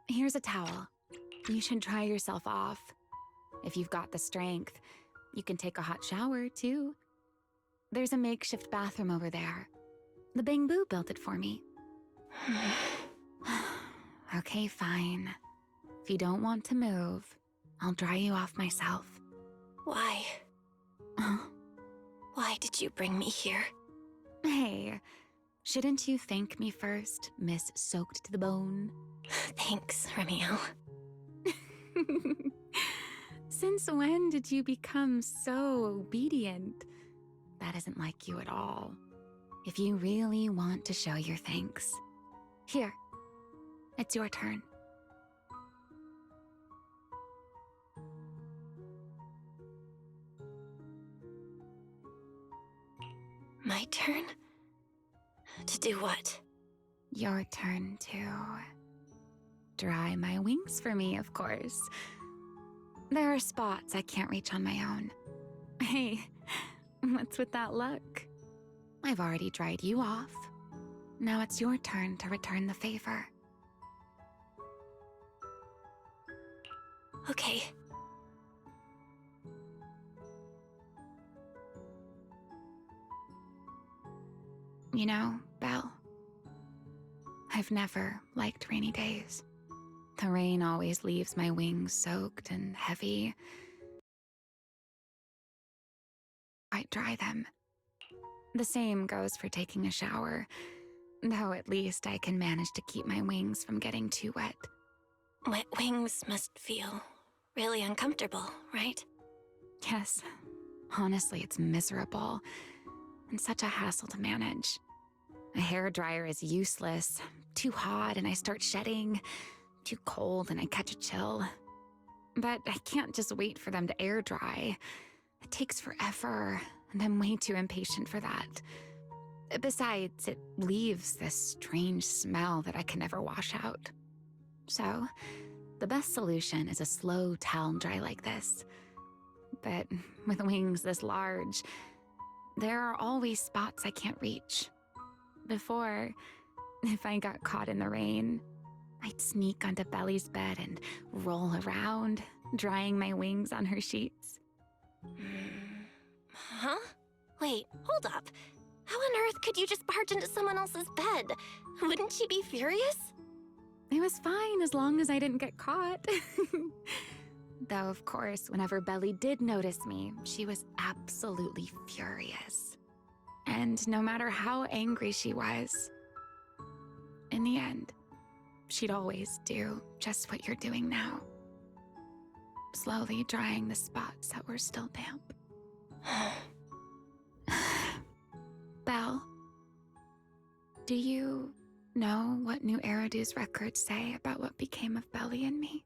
Here's a towel. You should dry yourself off. If you've got the strength, you can take a hot shower, too. There's a makeshift bathroom over there. The Bangbu built it for me. Okay, fine. If you don't want to move, I'll dry you off myself. Why? Why did you bring me here? Hey, shouldn't you thank me first, Miss Soaked to the Bone? Thanks, Romeo. Since when did you become so obedient? That isn't like you at all. If you really want to show your thanks, here, it's your turn. My turn? To do what? Your turn to dry my wings for me, of course. There are spots I can't reach on my own. Hey, what's with that look? I've already dried you off. Now it's your turn to return the favor. Okay. You know, Belle, I've never liked rainy days. The rain always leaves my wings soaked and heavy. I dry them. The same goes for taking a shower, though at least I can manage to keep my wings from getting too wet. Wet wings must feel really uncomfortable, right? Yes, honestly, it's miserable and such a hassle to manage. A hairdryer is useless, too hot and I start shedding, too cold and I catch a chill. But I can't just wait for them to air dry. It takes forever, and I'm way too impatient for that. Besides, it leaves this strange smell that I can never wash out. So, the best solution is a slow towel dry like this. But with wings this large, there are always spots I can't reach. Before, if I got caught in the rain, I'd sneak onto Belly's bed and roll around, drying my wings on her sheets. Huh? Wait, hold up. How on earth could you just barge into someone else's bed? Wouldn't she be furious? It was fine as long as I didn't get caught. Though, of course, whenever Belly did notice me, she was absolutely furious. And no matter how angry she was, in the end, she'd always do just what you're doing now. Slowly drying the spots that were still damp. Belle, do you know what New Eridu's records say about what became of Belly and me?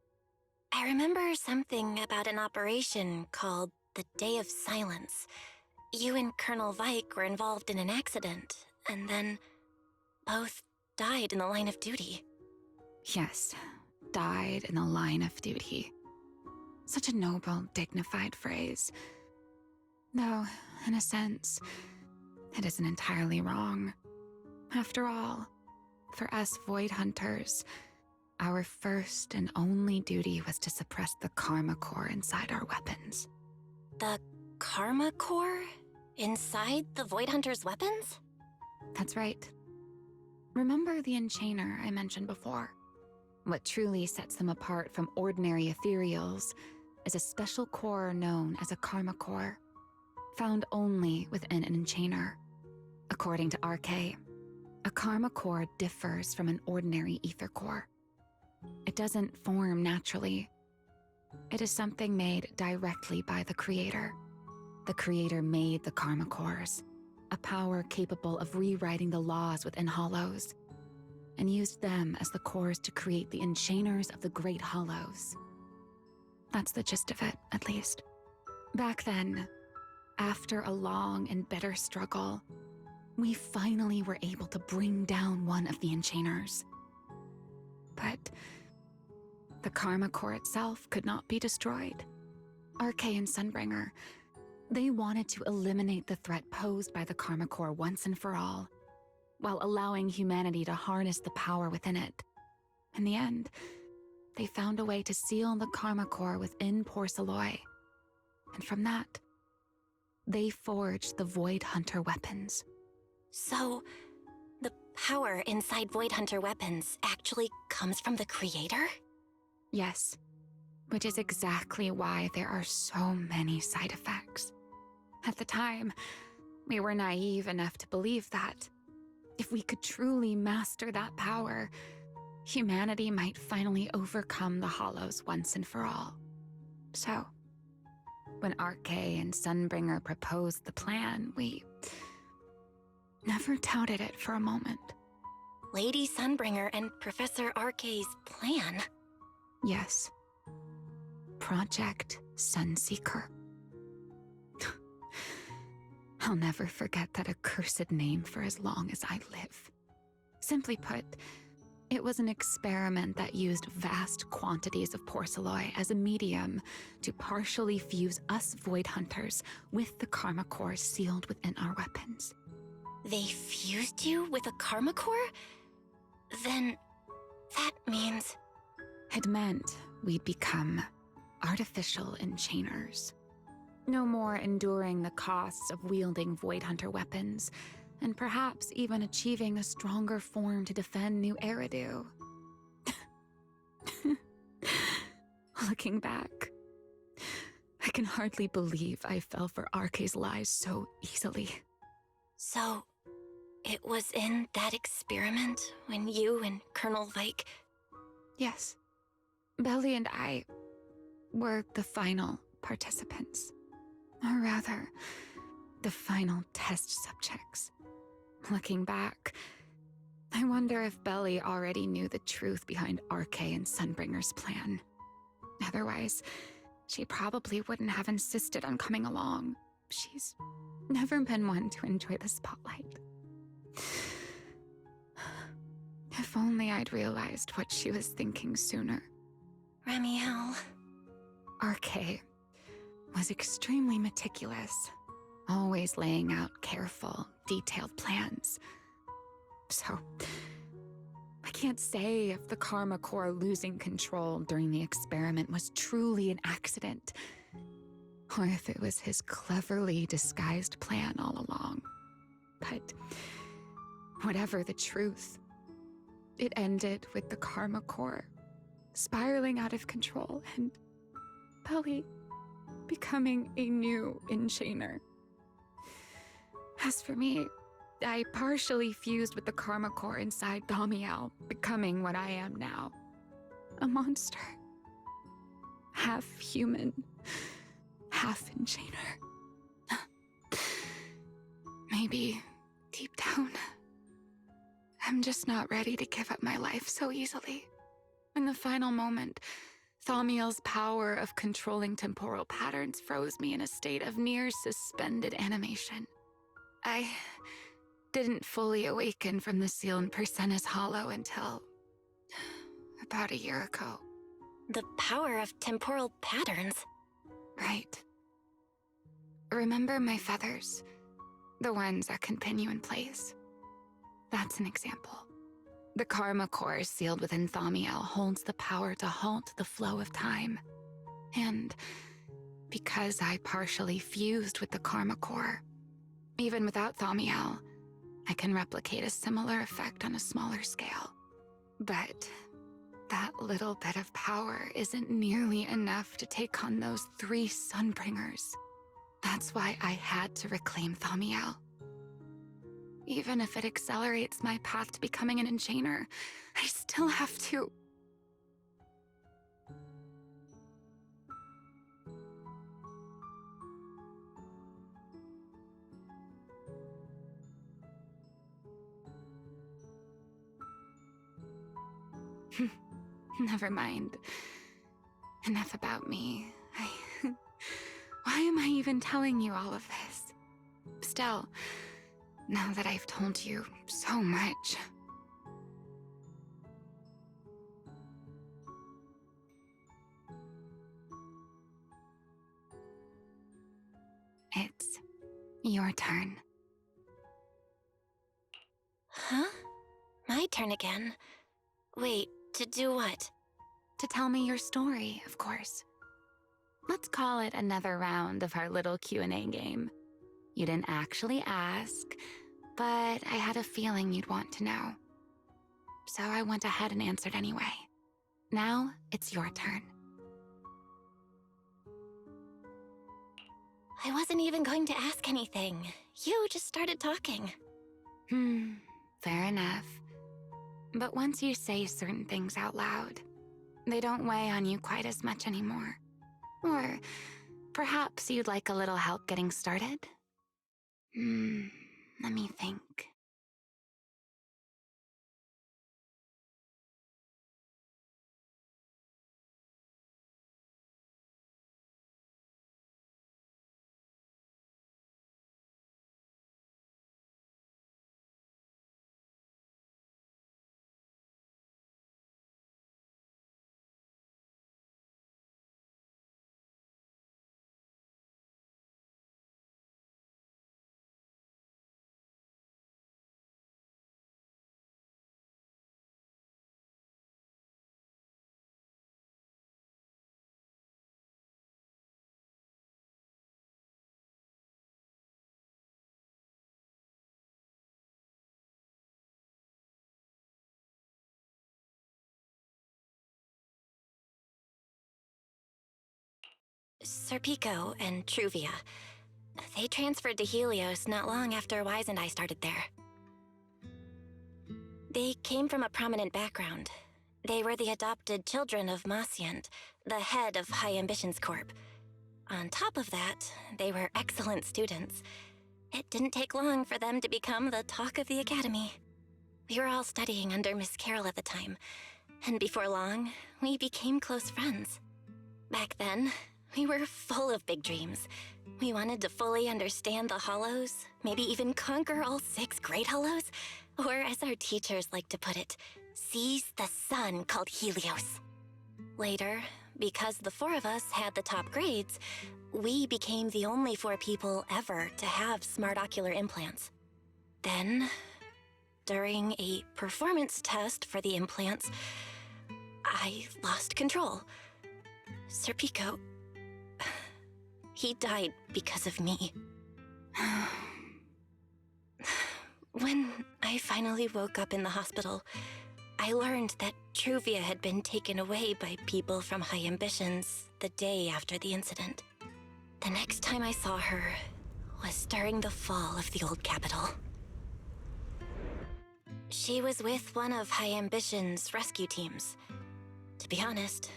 I remember something about an operation called the Day of Silence. You and Colonel Vike were involved in an accident, and then both died in the line of duty. Yes, died in the line of duty. Such a noble, dignified phrase. Though, in a sense, it isn't entirely wrong. After all, for us Void Hunters, our first and only duty was to suppress the Karma Core inside our weapons. The Karma Core? Inside the Void Hunter's weapons? That's right. Remember the Enchainer I mentioned before? What truly sets them apart from ordinary ethereals is a special core known as a Karma Core, found only within an Enchainer. According to RK, a Karma Core differs from an ordinary ether core. It doesn't form naturally. It is something made directly by the Creator. The Creator made the Karma Cores, a power capable of rewriting the laws within Hollows, and used them as the cores to create the Enchainers of the Great Hollows. That's the gist of it, at least. Back then, after a long and bitter struggle, we finally were able to bring down one of the Enchainers. But the Karma Core itself could not be destroyed. RK and Sunbringer, they wanted to eliminate the threat posed by the Karma Core once and for all, while allowing humanity to harness the power within it. In the end, they found a way to seal the Karma Core within Porceloy. And from that, they forged the Void Hunter weapons. So, the power inside Void Hunter weapons actually comes from the creator? Yes, which is exactly why there are so many side effects. At the time, we were naive enough to believe that if we could truly master that power, humanity might finally overcome the Hollows once and for all. So, when Arche and Sunbringer proposed the plan, we never doubted it for a moment. Lady Sunbringer and Professor Arche's plan? Yes. Project Sunseeker. I'll never forget that accursed name for as long as I live. Simply put, it was an experiment that used vast quantities of porceloy as a medium to partially fuse us Void Hunters with the Karma Core sealed within our weapons. They fused you with a Karma Core? Then that means... It meant we'd become artificial enchainers. No more enduring the costs of wielding Void Hunter weapons, and perhaps even achieving a stronger form to defend New Eridu. Looking back, I can hardly believe I fell for Arche's lies so easily. So, it was in that experiment when you and Colonel Vike... Yes. Belly and I were the final participants. Or rather, the final test subjects. Looking back, I wonder if Belly already knew the truth behind Arche and Sunbringer's plan. Otherwise, she probably wouldn't have insisted on coming along. She's never been one to enjoy the spotlight. If only I'd realized what she was thinking sooner. Ramiel... Arche was extremely meticulous, always laying out careful, detailed plans. So, I can't say if the Karma Core losing control during the experiment was truly an accident, or if it was his cleverly disguised plan all along. But whatever the truth, it ended with the Karma Core spiraling out of control and Belly becoming a new Enchainer. As for me, I partially fused with the Karma Core inside Thaumiel, becoming what I am now. A monster. Half human, half Enchainer. Maybe, deep down, I'm just not ready to give up my life so easily. In the final moment, Thaumiel's power of controlling temporal patterns froze me in a state of near suspended animation. I didn't fully awaken from the seal in Persena's Hollow until about a year ago. The power of temporal patterns? Right. Remember my feathers? The ones that can pin you in place? That's an example. The Karma Core sealed within Thaumiel holds the power to halt the flow of time. And because I partially fused with the Karma Core, even without Thaumiel, I can replicate a similar effect on a smaller scale. But that little bit of power isn't nearly enough to take on those 3 Sunbringers. That's why I had to reclaim Thaumiel. Even if it accelerates my path to becoming an Enchainer, I still have to... Never mind. Enough about me. Why am I even telling you all of this? Still, now that I've told you so much... It's your turn. Huh? My turn again? Wait, to do what? to tell me your story, of course. Let's call it another round of our little Q&A game. You didn't actually ask, but I had a feeling you'd want to know. So I went ahead and answered anyway. Now it's your turn. I wasn't even going to ask anything. You just started talking. Fair enough. But once you say certain things out loud, they don't weigh on you quite as much anymore. Or perhaps you'd like a little help getting started? Let me think. Serpico and Truvia. They transferred to Helios not long after Wise and I started there. They came from a prominent background. They were the adopted children of Maciant, the head of High Ambitions Corp. On top of that, they were excellent students. It didn't take long for them to become the talk of the academy. We were all studying under Miss Carroll at the time, and before long, we became close friends. Back then, we were full of big dreams. We wanted to fully understand the Hollows, maybe even conquer all 6 Great Hollows, or as our teachers like to put it, seize the sun called Helios. Later, because the 4 of us had the top grades, we became the only 4 people ever to have smart ocular implants. Then, during a performance test for the implants, I lost control. Serpico, he died because of me. When I finally woke up in the hospital, I learned that Truvia had been taken away by people from High Ambitions the day after the incident. The next time I saw her was during the fall of the old capital. She was with one of High Ambition's rescue teams. To be honest,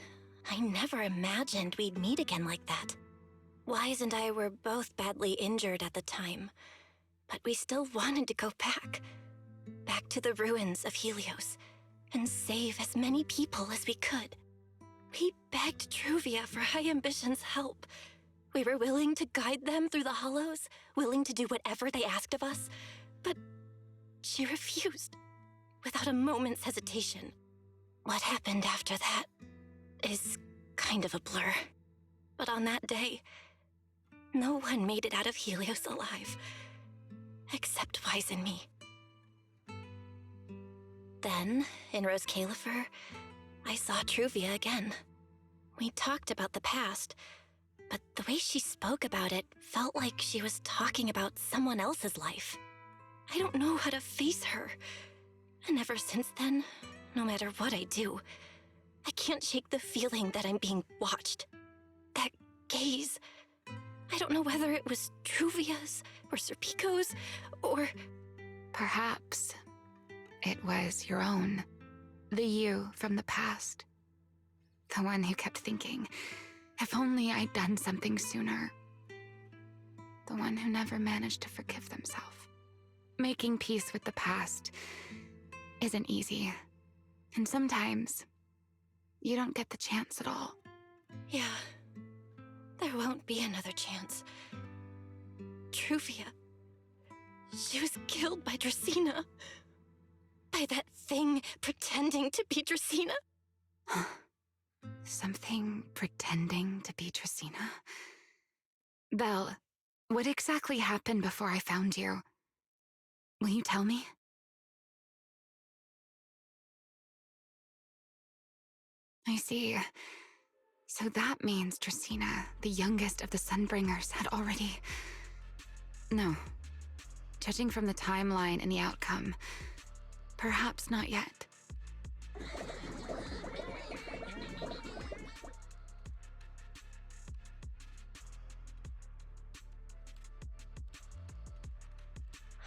I never imagined we'd meet again like that. Wise and I were both badly injured at the time, but we still wanted to go back to the ruins of Helios, and save as many people as we could. We begged Truvia for High Ambition's help. We were willing to guide them through the Hollows, willing to do whatever they asked of us, but she refused, without a moment's hesitation. What happened after that is kind of a blur. But on that day, no one made it out of Helios alive, except Wise and me. Then, in Rose Califer, I saw Truvia again. We talked about the past, but the way she spoke about it felt like she was talking about someone else's life. I don't know how to face her. And ever since then, no matter what I do, I can't shake the feeling that I'm being watched. That gaze. I don't know whether it was Truvia's or Serpico's or... Perhaps it was your own. The you from the past. The one who kept thinking, if only I'd done something sooner. The one who never managed to forgive themselves. Making peace with the past isn't easy. And sometimes, you don't get the chance at all. Yeah, there won't be another chance. Truvia, she was killed by Dracena. By that thing pretending to be Dracena. Something pretending to be Dracena? Belle, what exactly happened before I found you? Will you tell me? I see. So that means Dracaena, the youngest of the Sunbringers, had already... No. Judging from the timeline and the outcome, perhaps not yet.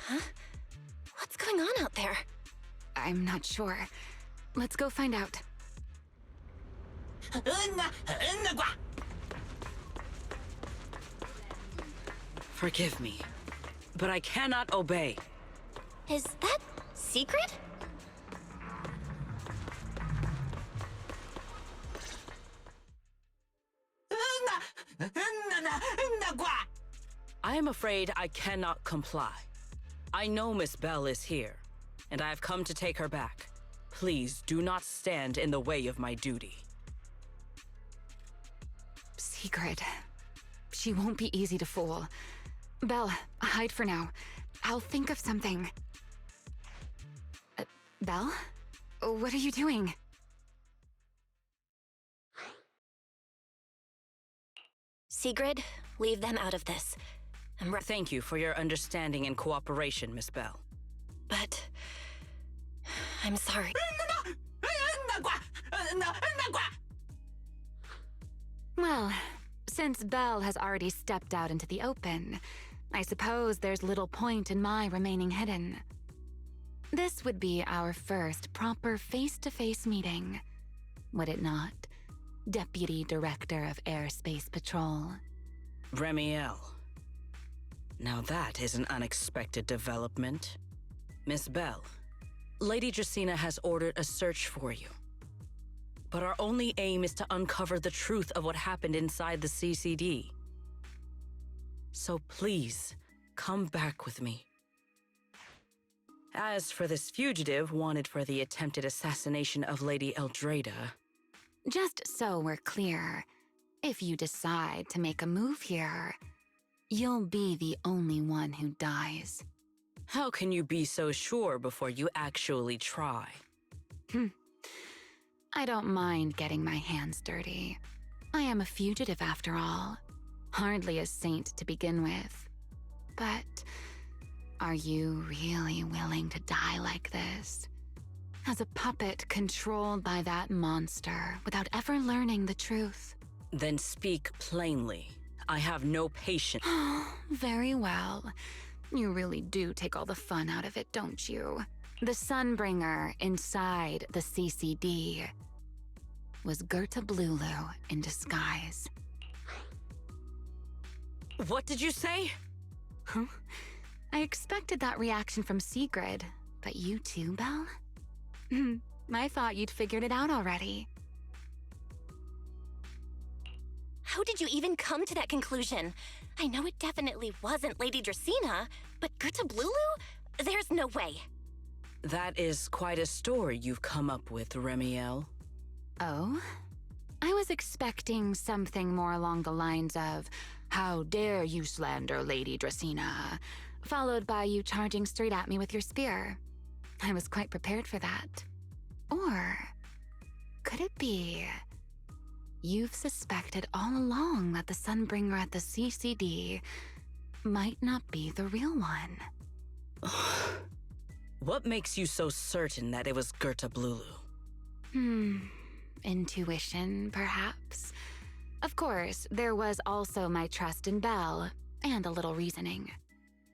Huh? What's going on out there? I'm not sure. Let's go find out. Forgive me, but I cannot obey. Is that secret? I am afraid I cannot comply. I know Miss Bell is here, and I have come to take her back. Please do not stand in the way of my duty. Sigrid. She won't be easy to fool. Belle, hide for now. I'll think of something. Belle? What are you doing? Sigrid, leave them out of this. Thank you for your understanding and cooperation, Miss Bell. But... I'm sorry. Well, since Belle has already stepped out into the open, I suppose there's little point in my remaining hidden. This would be our first proper face-to-face meeting, would it not, Deputy Director of Airspace Patrol? Remiel. Now that is an unexpected development. Miss Bell, Lady Dracaena has ordered a search for you. But our only aim is to uncover the truth of what happened inside the CCD. So please, come back with me. As for this fugitive wanted for the attempted assassination of Lady Eldrada... Just so we're clear, if you decide to make a move here, you'll be the only one who dies. How can you be so sure before you actually try? I don't mind getting my hands dirty. I am a fugitive after all. Hardly a saint to begin with. But are you really willing to die like this? As a puppet controlled by that monster without ever learning the truth? Then speak plainly. I have no patience. Very well. You really do take all the fun out of it, don't you? The Sunbringer inside the CCD was Gerta Blulu in disguise. What did you say? Huh? I expected that reaction from Sigrid, but you too, Belle? I thought you'd figured it out already. How did you even come to that conclusion? I know it definitely wasn't Lady Dracaena, but Gerta Blulu? There's no way. That is quite a story you've come up with, Remiel. Oh? I was expecting something more along the lines of, "How dare you slander Lady Dracaena?" followed by you charging straight at me with your spear. I was quite prepared for that. Or could it be you've suspected all along that the Sunbringer at the CCD might not be the real one? What makes you so certain that it was Gerta Blulu? Intuition, perhaps. Of course, there was also my trust in Belle, and a little reasoning.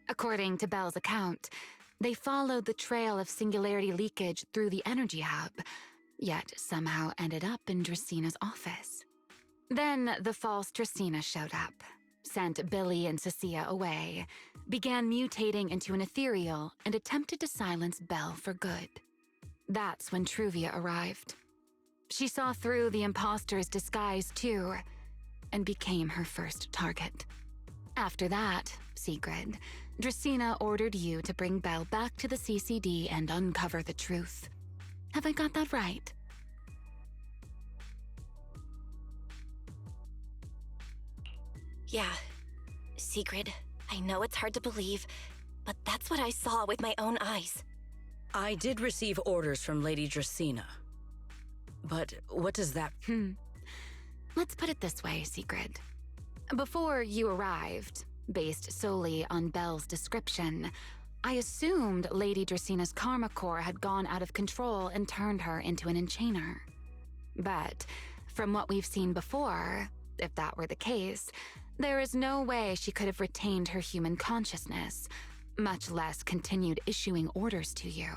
According to Belle's account, they followed the trail of singularity leakage through the energy hub, yet somehow ended up in Dracaena's office. Then the false Dracaena showed up, sent Billy and Cecilia away, began mutating into an ethereal, and attempted to silence Belle for good. That's when Truvia arrived. She saw through the imposter's disguise too, and became her first target. After that, Sigrid, Dracaena ordered you to bring Belle back to the CCD and uncover the truth. Have I got that right? Yeah, Sigrid, I know it's hard to believe, but that's what I saw with my own eyes. I did receive orders from Lady Dracaena. But what does that... Let's put it this way, Sigrid. Before you arrived, based solely on Belle's description, I assumed Lady Dracena's karma core had gone out of control and turned her into an enchainer. But from what we've seen before, if that were the case, there is no way she could have retained her human consciousness, much less continued issuing orders to you.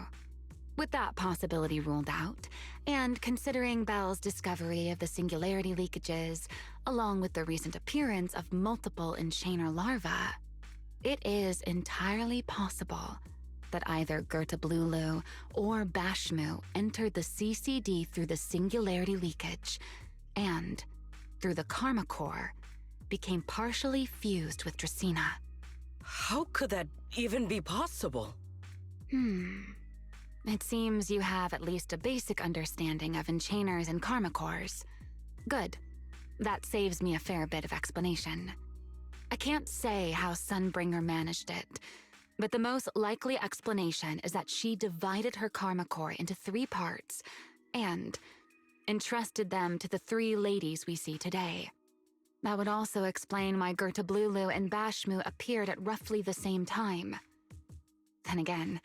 With that possibility ruled out, and considering Belle's discovery of the singularity leakages, along with the recent appearance of multiple enchainer larvae, it is entirely possible that either Gertablulu or Bashmu entered the CCD through the singularity leakage, and, through the karma core, became partially fused with Dracena. How could that even be possible? It seems you have at least a basic understanding of enchainers and karma cores. Good. That saves me a fair bit of explanation. I can't say how Sunbringer managed it, but the most likely explanation is that she divided her karma core into 3 parts and entrusted them to the 3 ladies we see today. That would also explain why Gertablulu and Bashmu appeared at roughly the same time. Then again,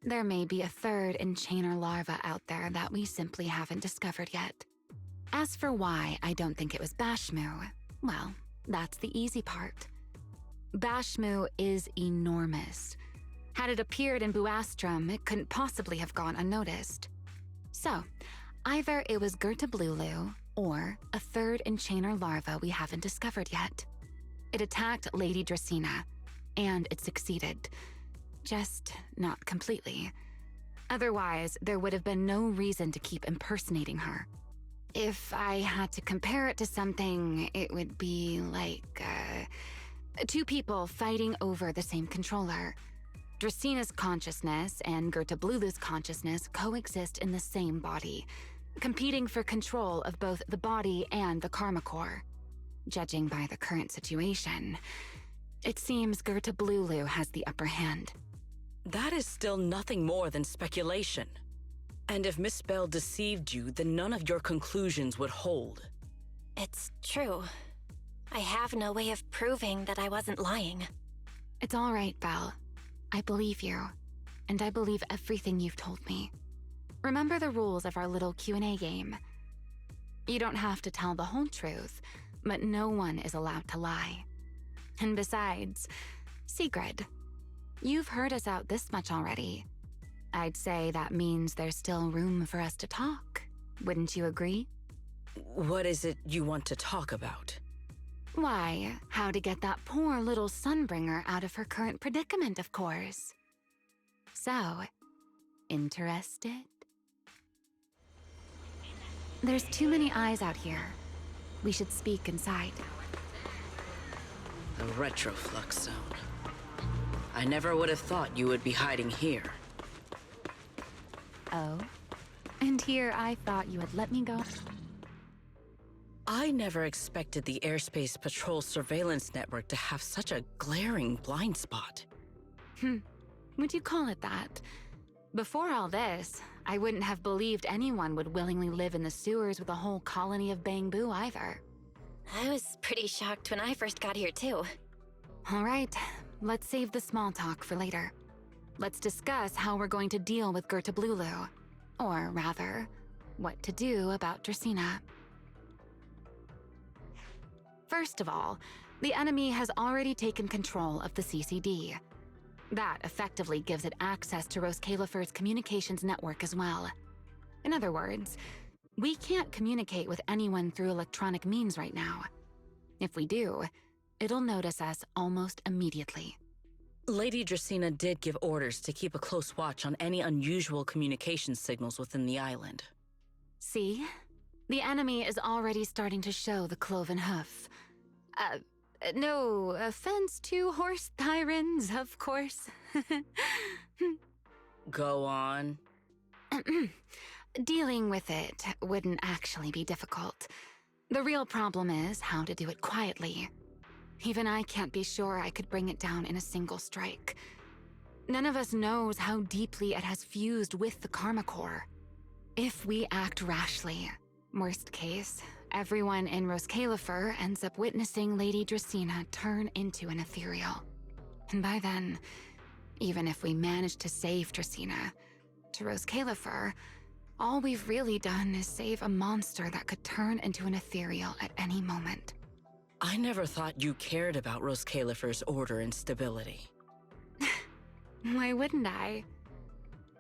there may be a 3rd enchainer larva out there that we simply haven't discovered yet. As for why I don't think it was Bashmu, well, that's the easy part. Bashmu is enormous. Had it appeared in Buastrum, it couldn't possibly have gone unnoticed. So, either it was Gertablulu or a 3rd enchainer larva we haven't discovered yet. It attacked Lady Dracena, and it succeeded. Just not completely. Otherwise, there would have been no reason to keep impersonating her. If I had to compare it to something, it would be like, 2 people fighting over the same controller. Dracena's consciousness and Gertablulu's consciousness coexist in the same body, competing for control of both the body and the karma core. Judging by the current situation, it seems Gertablulu has the upper hand. That is still nothing more than speculation. And if Miss Belle deceived you, then none of your conclusions would hold. It's true. I have no way of proving that I wasn't lying. It's all right, Belle. I believe you, and I believe everything you've told me. Remember the rules of our little Q&A game. You don't have to tell the whole truth, but no one is allowed to lie. And besides, Sigrid, you've heard us out this much already. I'd say that means there's still room for us to talk. Wouldn't you agree? What is it you want to talk about? Why, how to get that poor little Sunbringer out of her current predicament, of course. So, interested? There's too many eyes out here. We should speak inside. The Retroflux Zone. I never would have thought you would be hiding here. Oh? And here I thought you had let me go. I never expected the Airspace Patrol surveillance network to have such a glaring blind spot. Would you call it that? Before all this, I wouldn't have believed anyone would willingly live in the sewers with a whole colony of Bangbu either. I was pretty shocked when I first got here, too. All right, let's save the small talk for later. Let's discuss how we're going to deal with Gertablulu. Or rather, what to do about Dracena. First of all, the enemy has already taken control of the CCD. That effectively gives it access to Roskalifer's communications network as well. In other words, we can't communicate with anyone through electronic means right now. If we do, it'll notice us almost immediately. Lady Dracena did give orders to keep a close watch on any unusual communication signals within the island. See? The enemy is already starting to show the cloven hoof. No offense to horse tyrants, of course. Go on. Dealing with it wouldn't actually be difficult. The real problem is how to do it quietly. Even I can't be sure I could bring it down in a single strike. None of us knows how deeply it has fused with the Karma Core. If we act rashly, Worst case, everyone in Roskalifer ends up witnessing Lady Dracaena turn into an ethereal. And by then, even if we manage to save Dracaena, to Roskalifer, all we've really done is save a monster that could turn into an ethereal at any moment. I never thought you cared about Roskalifer's order and stability. Why wouldn't I?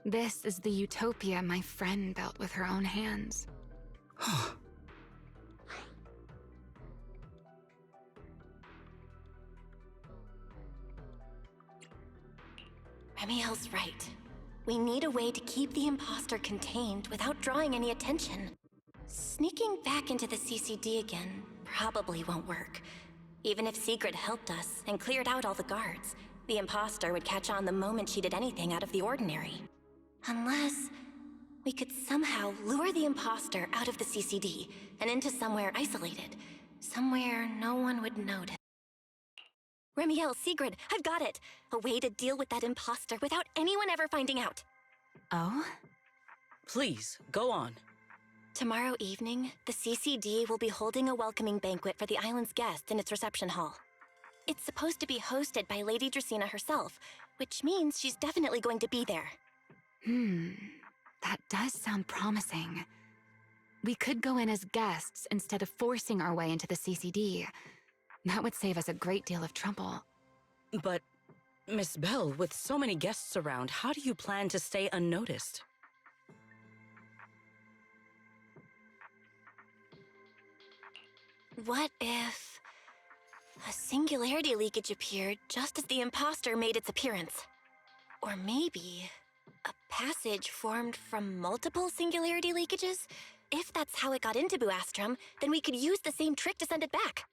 This is the utopia my friend built with her own hands. Remiel's right. We need a way to keep the imposter contained without drawing any attention. Sneaking back into the CCD again probably won't work. Even if Sigrid helped us and cleared out all the guards, the imposter would catch on the moment she did anything out of the ordinary. Unless we could somehow lure the imposter out of the CCD and into somewhere isolated. Somewhere no one would notice. Remiel, Sigrid, I've got it! A way to deal with that imposter without anyone ever finding out. Oh? Please, go on. Tomorrow evening, the CCD will be holding a welcoming banquet for the island's guests in its reception hall. It's supposed to be hosted by Lady Dracaena herself, which means she's definitely going to be there. That does sound promising. We could go in as guests instead of forcing our way into the CCD. That would save us a great deal of trouble. But, Miss Bell, with so many guests around, how do you plan to stay unnoticed? What if a singularity leakage appeared just as the imposter made its appearance? Or maybe a passage formed from multiple singularity leakages? If that's how it got into Buastrom, then we could use the same trick to send it back.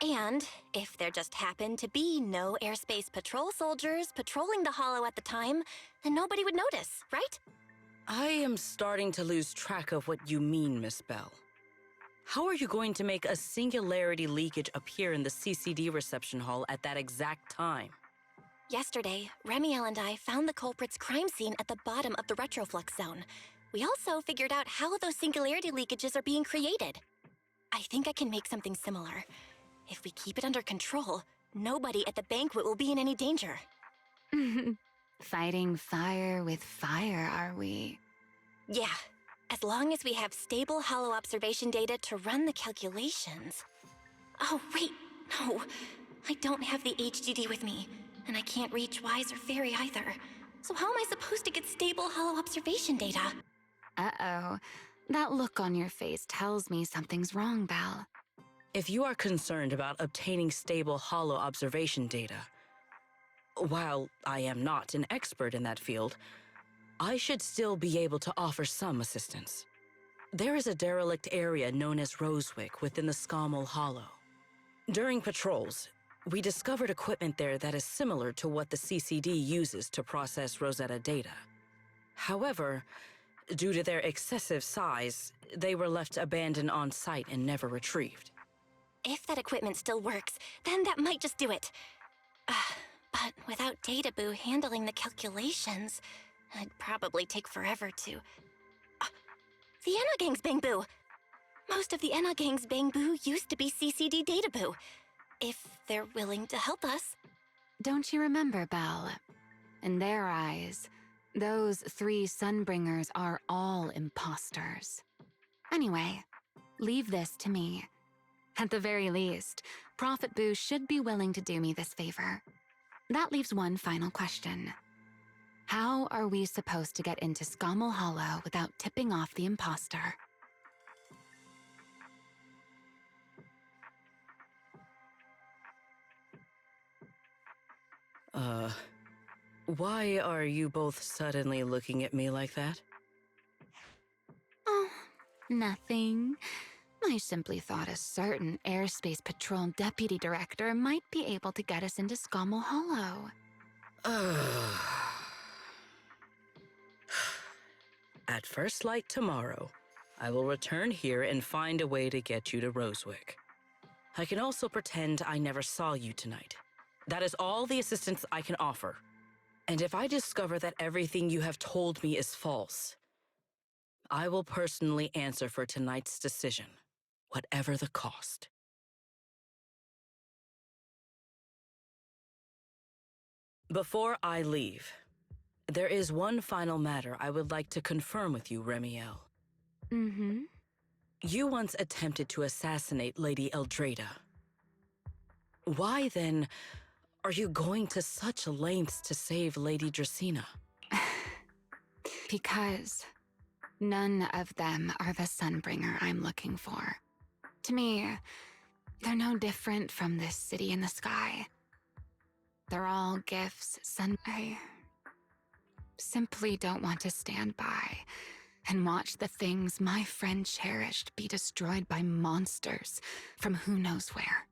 And if there just happened to be no airspace patrol soldiers patrolling the Hollow at the time, then nobody would notice, right? I am starting to lose track of what you mean, Miss Bell. How are you going to make a singularity leakage appear in the CCD reception hall at that exact time? Yesterday, Remiel and I found the culprit's crime scene at the bottom of the retroflux zone. We also figured out how those singularity leakages are being created. I think I can make something similar. If we keep it under control, nobody at the banquet will be in any danger. Fighting fire with fire, are we? Yeah, as long as we have stable Hollow observation data to run the calculations. Oh, wait, no. I don't have the HDD with me, and I can't reach Wise or Fairy either. So how am I supposed to get stable Hollow observation data? Uh-oh. That look on your face tells me something's wrong, Belle. If you are concerned about obtaining stable Hollow observation data, while I am not an expert in that field, I should still be able to offer some assistance. There is a derelict area known as Rosewick within the Scommel Hollow. During patrols, we discovered equipment there that is similar to what the CCD uses to process Rosetta data. However, due to their excessive size, they were left abandoned on site and never retrieved. If that equipment still works, then that might just do it. But without Databoo handling the calculations, it'd probably take forever to... the Enogang's Bangboo! Most of the Enogang's Bangboo used to be CCD Databoo. If they're willing to help us. Don't you remember, Belle? In their eyes, those 3 Sunbringers are all imposters. Anyway, leave this to me. At the very least, Prophet Boo should be willing to do me this favor. That leaves one final question. How are we supposed to get into Scommel Hollow without tipping off the imposter? Why are you both suddenly looking at me like that? Oh, nothing. I simply thought a certain airspace patrol deputy director might be able to get us into Scommel Hollow. At first light tomorrow, I will return here and find a way to get you to Rosewick. I can also pretend I never saw you tonight. That is all the assistance I can offer. And if I discover that everything you have told me is false, I will personally answer for tonight's decision, whatever the cost. Before I leave, there is one final matter I would like to confirm with you, Remiel. Mm-hmm. You once attempted to assassinate Lady Eldrada. Why, then, are you going to such lengths to save Lady Dracaena? Because none of them are the Sunbringer I'm looking for. To me, they're no different from this city in the sky. They're all gifts I simply don't want to stand by and watch the things my friend cherished be destroyed by monsters from who knows where.